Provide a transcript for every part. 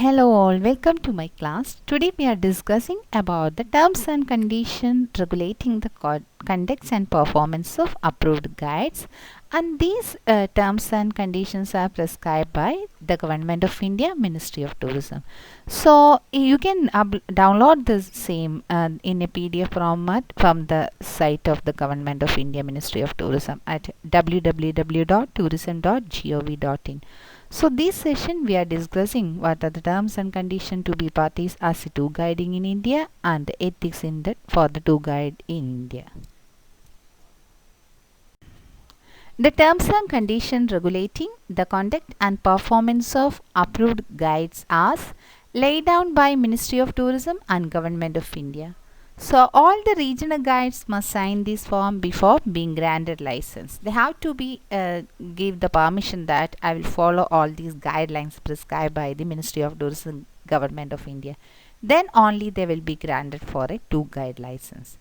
Hello all, welcome to my class. Today we are discussing about the terms and conditions regulating the conduct and performance of approved guides, and these terms and conditions are prescribed by the Government of India, Ministry of Tourism. So you can download the same in a PDF format from the site of the Government of India, Ministry of Tourism at www.tourism.gov.in. So this session we are discussing what are the terms and conditions to be parties as a tour guiding in India and the ethics in that for the tour guide in India. The terms and conditions regulating the conduct and performance of approved guides as laid down by Ministry of Tourism and Government of India. So all the regional guides must sign this form before being granted license. They have to be give the permission that I will follow all these guidelines prescribed by the Ministry of Tourism, Government of India. Then only they will be granted for a tour guide license.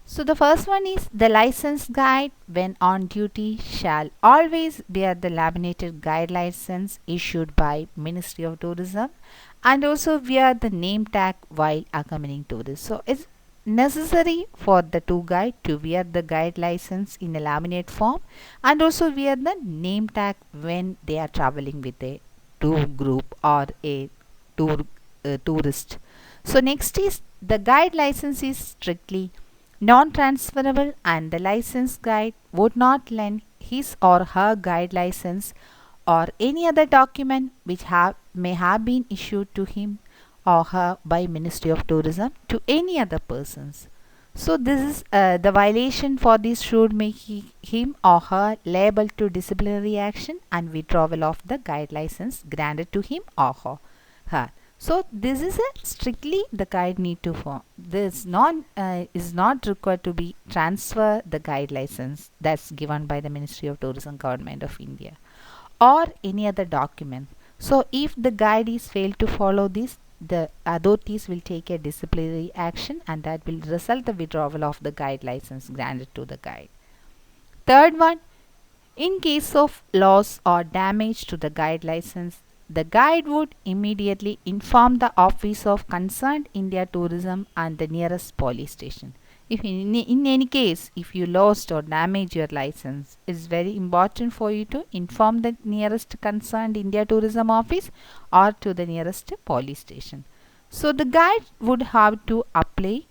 So the first one is the licensed guide when on duty shall always bear the laminated guide license issued by Ministry of Tourism and also wear the name tag while accompanying tourists. So it's necessary for the tour guide to wear the guide license in a laminate form and also wear the name tag when they are traveling with a tour group or a tourist. So next is the guide license is strictly non-transferable and the licensed guide would not lend his or her guide license or any other document which may have been issued to him or her by Ministry of Tourism to any other persons. So this is the violation for this should make him or her liable to disciplinary action and withdrawal of the guide license granted to him or her. So this is a strictly the guide need to form. This is not required to be transfer the guide license that's given by the Ministry of Tourism, Government of India, or any other document. So if the guide is failed to follow this, the authorities will take a disciplinary action and that will result the withdrawal of the guide license granted to the guide. Third one, in case of loss or damage to the guide license, the guide would immediately inform the office of concerned India Tourism and the nearest police station. If in any case, if you lost or damaged your license, it is very important for you to inform the nearest concerned India Tourism office or to the nearest police station. So the guide would have to apply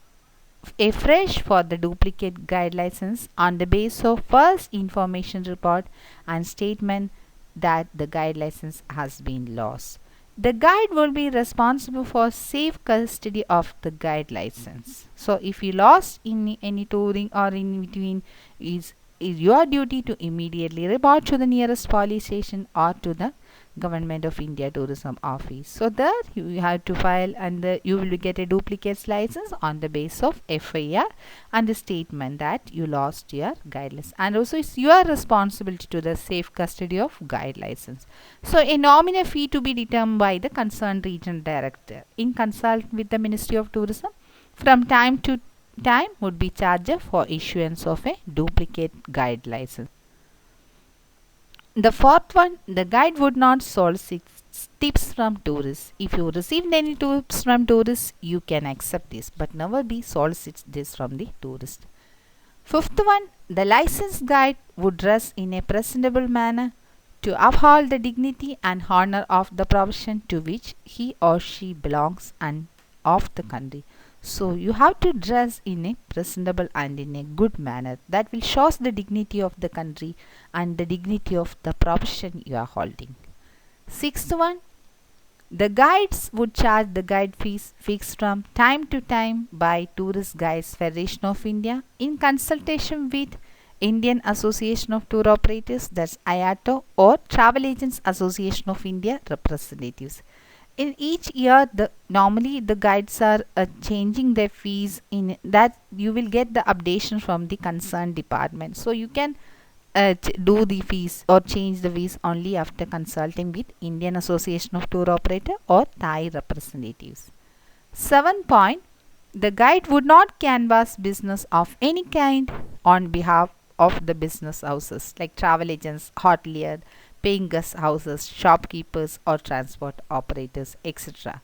a fresh for the duplicate guide license on the basis of first information report and statement that the guide license has been lost. The guide will be responsible for safe custody of the guide license. So if you lost in any touring or in between, is your duty to immediately report to the nearest police station or to the Government of India Tourism Office. So there you have to file and you will get a duplicate license on the basis of FIR and the statement that you lost your guide license. And also it's your responsibility to the safe custody of guide license. So a nominal fee to be determined by the concerned regional director in consult with the Ministry of Tourism from time to time would be charged for issuance of a duplicate guide license. The fourth one, the guide would not solicit tips from tourists. If you received any tips from tourists, you can accept this, but never be solicit this from the tourist. Fifth one, the licensed guide would dress in a presentable manner to uphold the dignity and honor of the profession to which he or she belongs and of the country. So you have to dress in a presentable and in a good manner that will show the dignity of the country and the dignity of the profession you are holding. Sixth one, the guides would charge the guide fees fixed from time to time by Tourist Guides Federation of India in consultation with Indian Association of Tour Operators, that's IATO, or Travel Agents Association of India representatives. In each year, normally the guides are changing their fees. In that you will get the updation from the concerned department. So you can do the fees or change the fees only after consulting with Indian Association of Tour Operator or Thai representatives. 7 point, the guide would not canvass business of any kind on behalf of the business houses like travel agents, hotelier, paying guest houses, shopkeepers or transport operators, etc.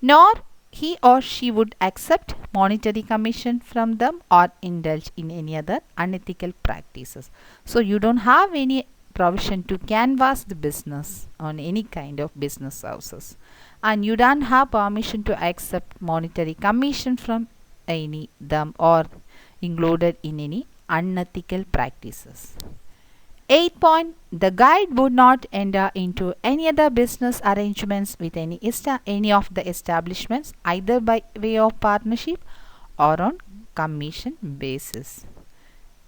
Nor he or she would accept monetary commission from them or indulge in any other unethical practices. So you don't have any provision to canvass the business on any kind of business houses, and you don't have permission to accept monetary commission from any them or included in any unethical practices. 8 point, the guide would not enter into any other business arrangements with any of the establishments, either by way of partnership or on commission basis.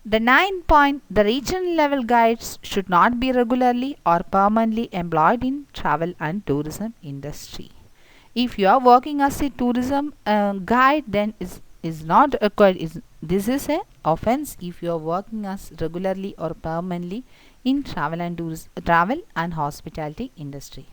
The 9 point, the regional level guides should not be regularly or permanently employed in travel and tourism industry. If you are working as a tourism guide, then is not required. This is a offense if you are working as regularly or permanently in travel and hospitality industry.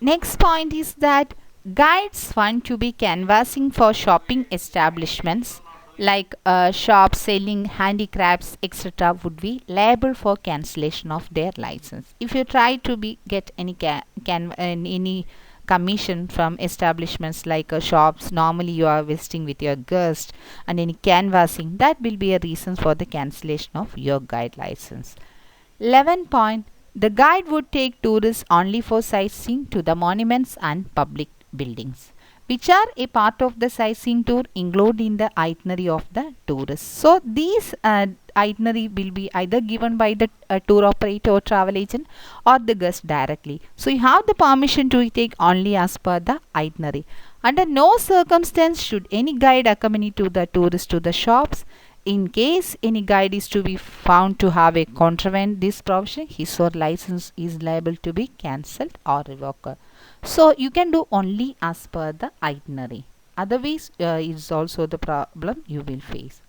Next point is that guides want to be canvassing for shopping establishments like shops selling handicrafts, etc. would be liable for cancellation of their license. If you try to get any commission from establishments like shops, normally you are visiting with your guest, and any canvassing, that will be a reason for the cancellation of your guide license. 11 point, the guide would take tourists only for sightseeing to the monuments and public buildings, which are a part of the sightseeing tour included in the itinerary of the tourist. So these itinerary will be either given by the tour operator or travel agent or the guest directly. So you have the permission to take only as per the itinerary. Under no circumstance should any guide accompany to the tourist to the shops. In case any guide is to be found to have a contravened this provision, his or license is liable to be cancelled or revoked. So you can do only as per the itinerary. Otherwise, is also the problem you will face.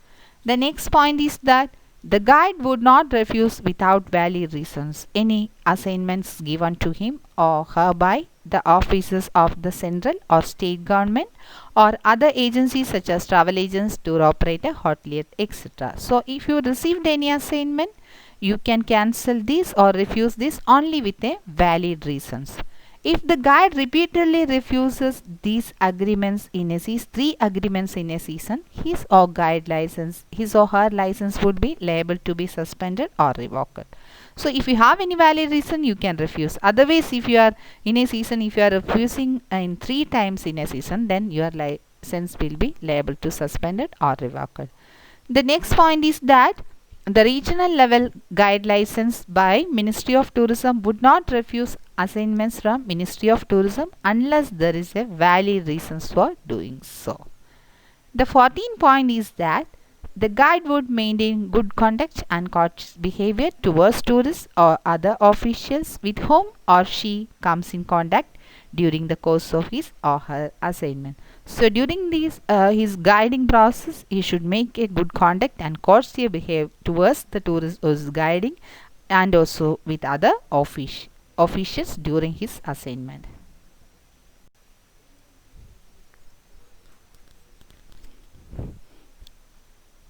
The next point is that the guide would not refuse without valid reasons any assignments given to him or her by the officers of the central or state government or other agencies such as travel agents, tour operator, hotelier, etc. So if you received any assignment, you can cancel this or refuse this only with a valid reasons. If the guide repeatedly refuses these agreements in a season, 3 agreements in a season, his or her license would be liable to be suspended or revoked. So if you have any valid reason, you can refuse. Otherwise, if you are in a season, if you are refusing in 3 times in a season, then your license will be liable to suspended or revoked. The next point is that the regional level guide license by Ministry of Tourism would not refuse assignments from Ministry of Tourism unless there is a valid reasons for doing so. The 14th point is that the guide would maintain good conduct and courteous behavior towards tourists or other officials with whom or she comes in contact during the course of his or her assignment. So during his guiding process, he should make a good conduct and courteous behavior towards the tourist who is guiding and also with other officials during his assignment.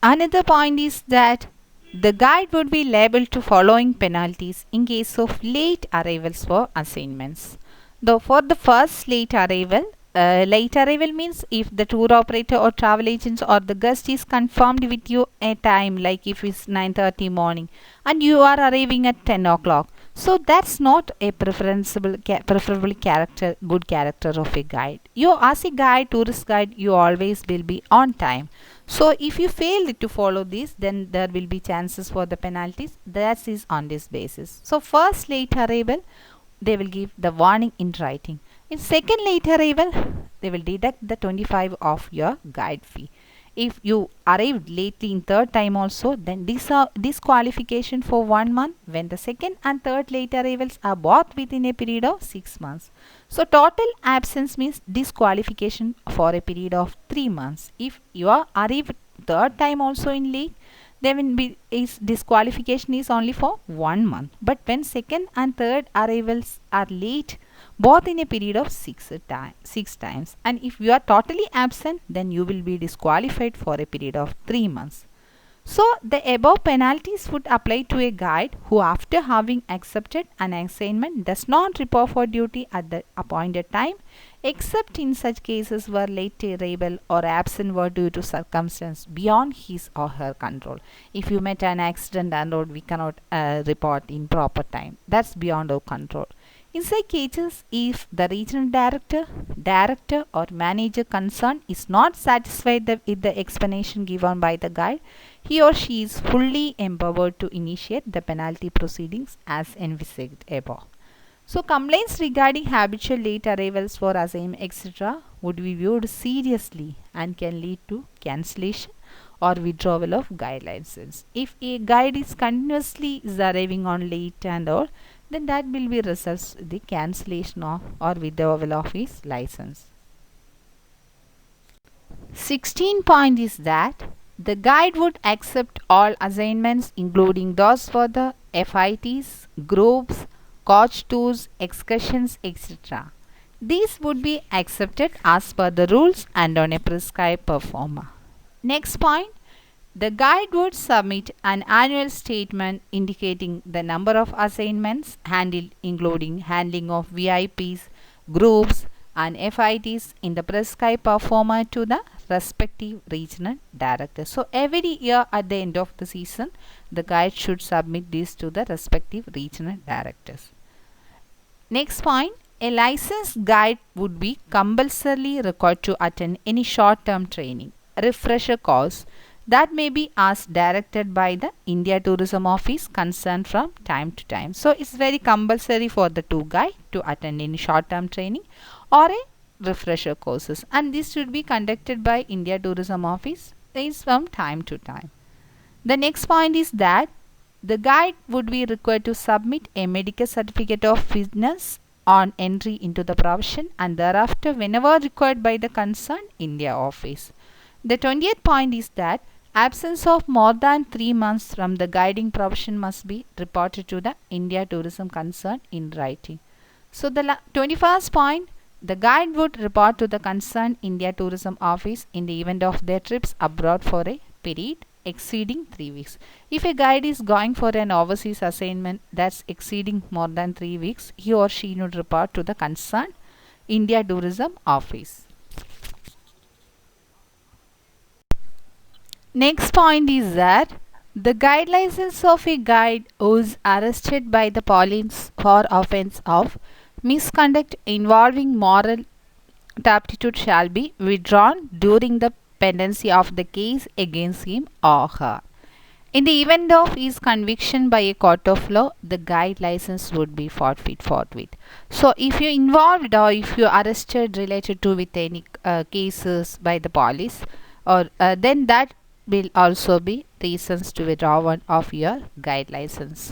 Another point is that the guide would be liable to following penalties in case of late arrivals for assignments. Though for the first late arrival means if the tour operator or travel agent or the guest is confirmed with you a time, like if it's 9:30 morning and you are arriving at 10 o'clock. So that's not a preferable good character of a guide. You as a guide, tourist guide, you always will be on time. So if you fail to follow this, then there will be chances for the penalties. That is on this basis. So first late arrival, they will give the warning in writing. In second late arrival, they will deduct the 25 of your guide fee. If you arrived lately in third time also, then disqualification for 1 month when the second and third late arrivals are both within a period of 6 months. So total absence means disqualification for a period of 3 months. If you are arrived third time also in late, then disqualification is only for 1 month. But when second and third arrivals are late, both in a period of 6 times, and if you are totally absent, then you will be disqualified for a period of 3 months. So, the above penalties would apply to a guide who, after having accepted an assignment, does not report for duty at the appointed time, except in such cases where late arrival or absent were due to circumstance beyond his or her control. If you met an accident and all, we cannot report in proper time. That's beyond our control. In such cases, if the regional director or manager concerned is not satisfied with the explanation given by the guide, he or she is fully empowered to initiate the penalty proceedings as envisaged above. So, complaints regarding habitual late arrivals for assignment etc. would be viewed seriously and can lead to cancellation or withdrawal of guide license. If a guide is continuously arriving on late and all, then that will be results the cancellation of or withdrawal of his license. 16 point is that the guide would accept all assignments including those for the FITs, groups, coach tours, excursions, etc. These would be accepted as per the rules and on a prescribed performer. Next point, the guide would submit an annual statement indicating the number of assignments handled including handling of VIPs, groups and FITs in the prescribed performer to the respective regional director. So, every year at the end of the season, the guide should submit this to the respective regional directors. Next point, a licensed guide would be compulsorily required to attend any short-term training, refresher course that may be as directed by the India Tourism Office concerned from time to time. So, it's very compulsory for the tour guide to attend any short-term training or a refresher courses, and this should be conducted by India Tourism Office is from time to time. The next point is that the guide would be required to submit a medical certificate of fitness on entry into the profession and thereafter whenever required by the concerned India office. The 20th point is that absence of more than 3 months from the guiding profession must be reported to the India Tourism concern in writing. So, the 21st point, the guide would report to the concerned India Tourism Office in the event of their trips abroad for a period exceeding 3 weeks. If a guide is going for an overseas assignment that's exceeding more than 3 weeks, he or she would report to the concerned India Tourism Office. Next point is that the guide license of a guide who is arrested by the police for offence of misconduct involving moral turpitude shall be withdrawn during the pendency of the case against him or her. In the event of his conviction by a court of law, the guide license would be forthwith. So, if you involved or if you arrested related to with any cases by the police, or then that will also be reasons to withdraw one of your guide license.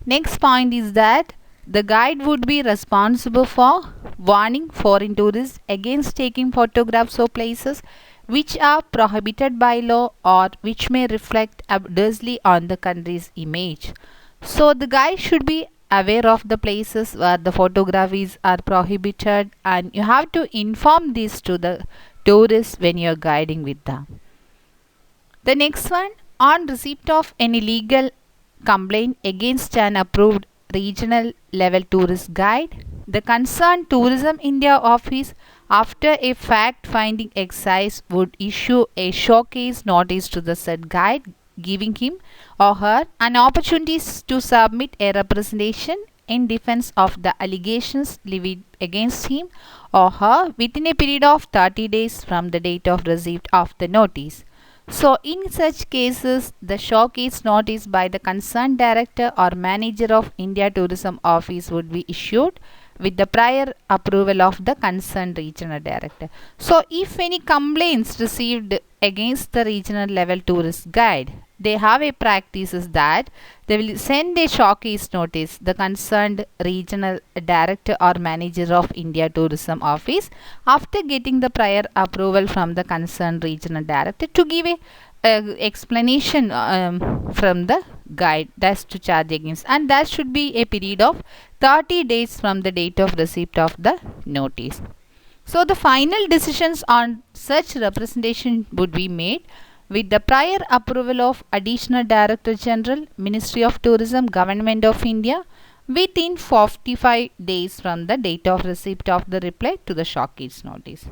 Next point is that the guide would be responsible for warning foreign tourists against taking photographs of places which are prohibited by law or which may reflect adversely on the country's image. So, the guide should be aware of the places where the photographies are prohibited, and you have to inform this to the tourists when you are guiding with them. The next one, on receipt of any legal complaint against an approved regional level tourist guide, the concerned Tourism India office, after a fact finding exercise, would issue a showcase notice to the said guide, giving him or her an opportunity to submit a representation in defense of the allegations levied against him or her within a period of 30 days from the date of receipt of the notice. So, in such cases, the showcase notice by the concerned director or manager of India Tourism Office would be issued with the prior approval of the concerned regional director. So, if any complaints received against the regional level tourist guide, they have a practice is that they will send a showcase notice the concerned regional director or manager of India Tourism Office after getting the prior approval from the concerned regional director to give a explanation from the guide that's to charge against, and that should be a period of 30 days from the date of receipt of the notice. So, the final decisions on such representation would be made with the prior approval of Additional Director General, Ministry of Tourism, Government of India, within 45 days from the date of receipt of the reply to the shortcase notice.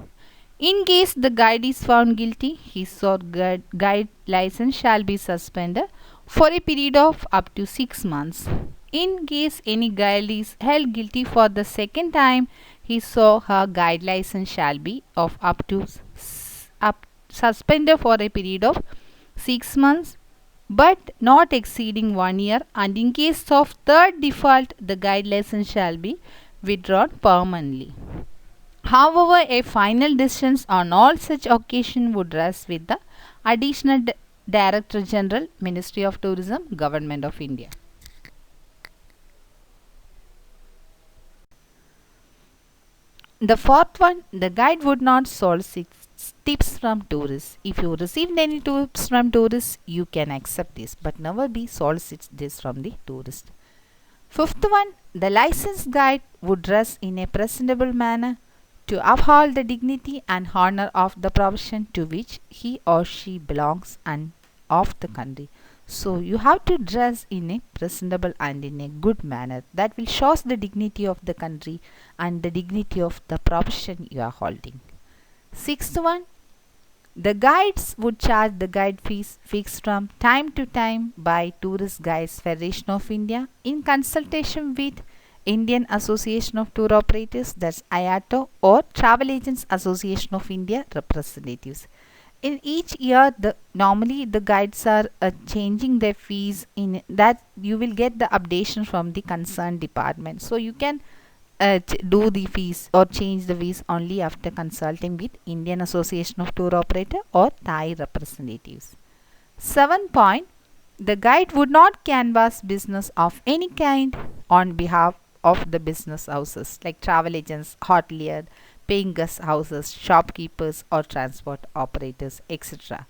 In case the guide is found guilty, his or guide license shall be suspended for a period of up to 6 months. In case any guide is held guilty for the second time, his or her guide license shall be of up to suspended for a period of 6 months but not exceeding 1 year, and in case of third default, the guide license shall be withdrawn permanently. However, a final decision on all such occasions would rest with the Additional Director General, Ministry of Tourism, Government of India. The fourth one, the guide would not solicit tips from tourists. If you received any tips from tourists, you can accept this, but never be solicit this from the tourist. Fifth one, the licensed guide would dress in a presentable manner to uphold the dignity and honor of the profession to which he or she belongs and of the country. So you have to dress in a presentable and in a good manner that will show the dignity of the country and the dignity of the profession you are holding. Sixth one, the guides would charge the guide fees fixed from time to time by Tourist Guides Federation of India in consultation with Indian Association of Tour Operators, that's IATO, or Travel Agents Association of India representatives. In each year, normally the guides are changing their fees. In that you will get the updation from the concerned department. So you can do the fees or change the fees only after consulting with Indian Association of Tour Operator or Thai representatives. 7 point, the guide would not canvass business of any kind on behalf of the business houses like travel agents, hotelier, paying guest houses, shopkeepers or transport operators, etc.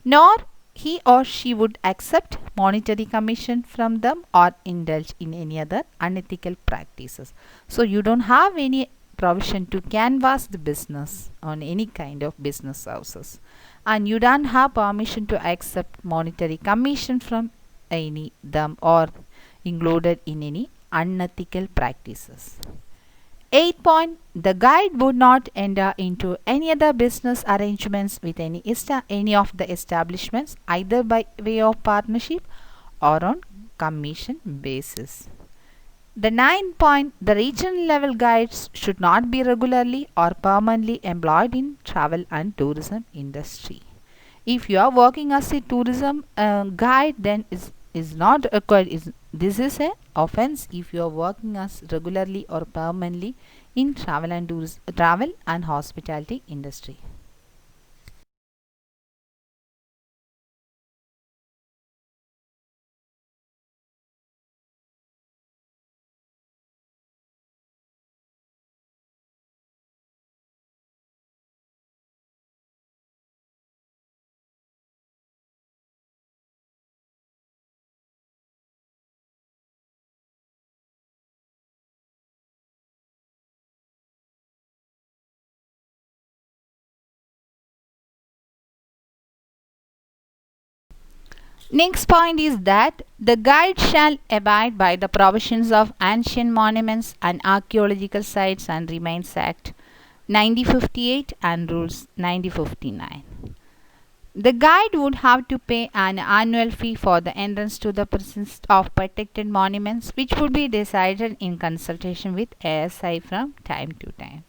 Nor he or she would accept monetary commission from them or indulge in any other unethical practices. So you don't have any provision to canvass the business on any kind of business houses, and you don't have permission to accept monetary commission from any them or included in any unethical practices. 8 point, the guide would not enter into any other business arrangements with any of the establishments either by way of partnership or on commission basis. The 9th point, the regional level guides should not be regularly or permanently employed in travel and tourism industry. If you are working as a tourism guide, then is not required. This is a offense if you are working as regularly or permanently in travel and hospitality industry. Next point is that the guide shall abide by the provisions of Ancient Monuments and Archaeological Sites and Remains Act 1958 and Rules 1959. The guide would have to pay an annual fee for the entrance to the presence of protected monuments, which would be decided in consultation with ASI from time to time.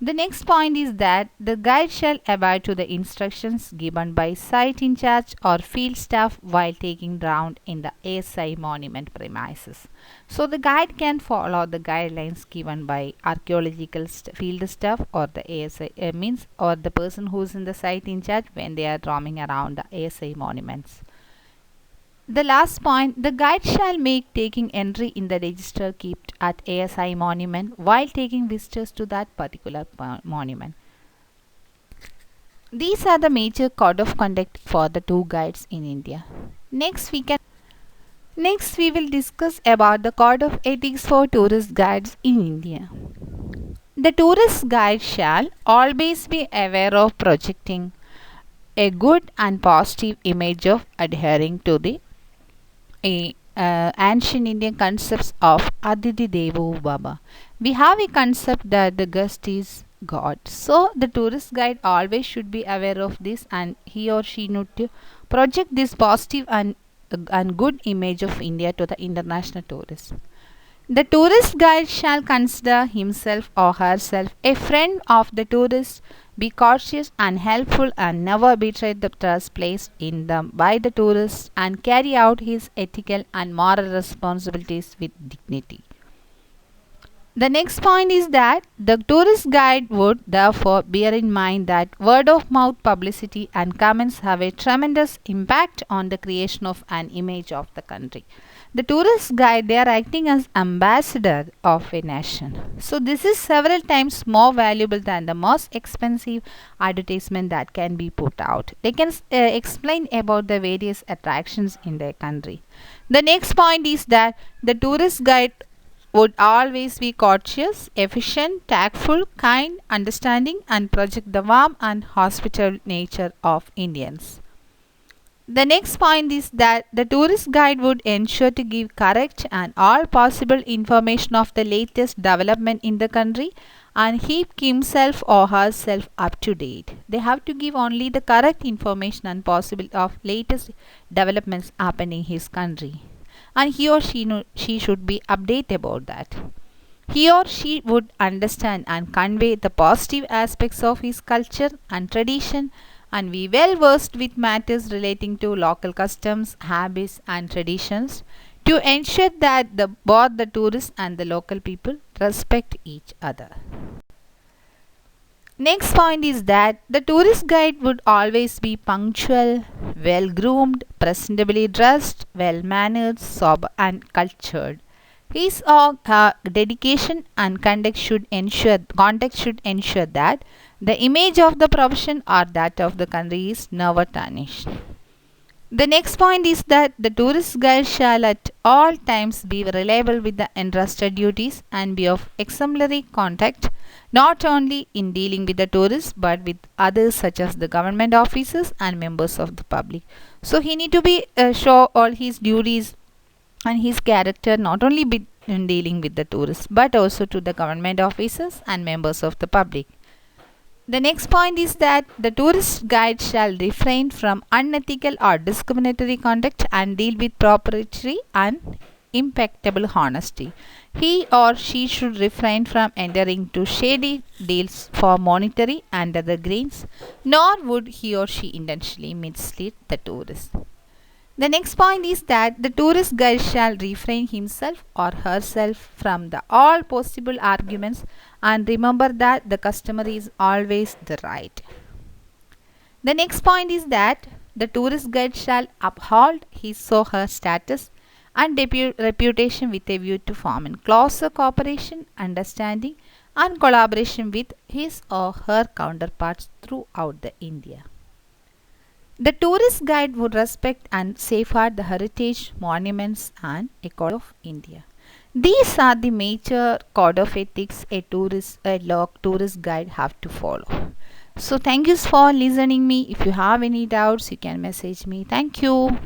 The next point is that the guide shall abide to the instructions given by site in charge or field staff while taking round in the ASI monument premises. So the guide can follow the guidelines given by archaeological field staff or the ASI or the person who is in the site in charge when they are roaming around the ASI monuments. The last point, the guide shall make taking entry in the register kept at ASI monument while taking visitors to that particular monument. These are the major code of conduct for the tour guides in India. Next we will discuss about the code of ethics for tourist guides in India. The tourist guide shall always be aware of projecting a good and positive image of adhering to the ancient Indian concepts of Aditi Devo Baba. We have a concept that the guest is God. So the tourist guide always should be aware of this, and he or she need to project this positive and good image of India to the international tourists. The tourist guide shall consider himself or herself a friend of the tourist, be cautious and helpful, and never betray the trust placed in them by the tourist, and carry out his ethical and moral responsibilities with dignity. The next point is that the tourist guide would therefore bear in mind that word of mouth publicity and comments have a tremendous impact on the creation of an image of the country. The tourist guide, they are acting as ambassador of a nation. So this is several times more valuable than the most expensive advertisement that can be put out. They can explain about the various attractions in their country. The next point is that the tourist guide would always be courteous, efficient, tactful, kind, understanding, and project the warm and hospitable nature of Indians. The next point is that the tourist guide would ensure to give correct and all possible information of the latest development in the country and keep himself or herself up to date. They have to give only the correct information and possible of latest developments happening in his country, and he or she should be updated about that. He or she would understand and convey the positive aspects of his culture and tradition and be well versed with matters relating to local customs, habits, and traditions to ensure that both the tourists and the local people respect each other. Next point is that the tourist guide would always be punctual, well groomed, presentably dressed, well mannered, sober, and cultured. His or her dedication and conduct should ensure that the image of the profession or that of the country is never tarnished. The next point is that the tourist guide shall at all times be reliable with the entrusted duties and be of exemplary conduct, not only in dealing with the tourists but with others such as the government officers and members of the public. So he need to be show all his duties and his character not only in dealing with the tourists but also to the government officers and members of the public. The next point is that the tourist guide shall refrain from unethical or discriminatory conduct and deal with propriety and impeccable honesty. He or she should refrain from entering into shady deals for monetary and other gains, nor would he or she intentionally mislead the tourist. The next point is that the tourist guide shall refrain himself or herself from all possible arguments and remember that the customer is always the right. The next point is that the tourist guide shall uphold his or her status and reputation with a view to form in closer cooperation, understanding, and collaboration with his or her counterparts throughout the India. The tourist guide would respect and safeguard the heritage, monuments, and ecology of India. These are the major code of ethics a tourist guide have to follow. So thank you for listening me. If you have any doubts, you can message me. Thank you.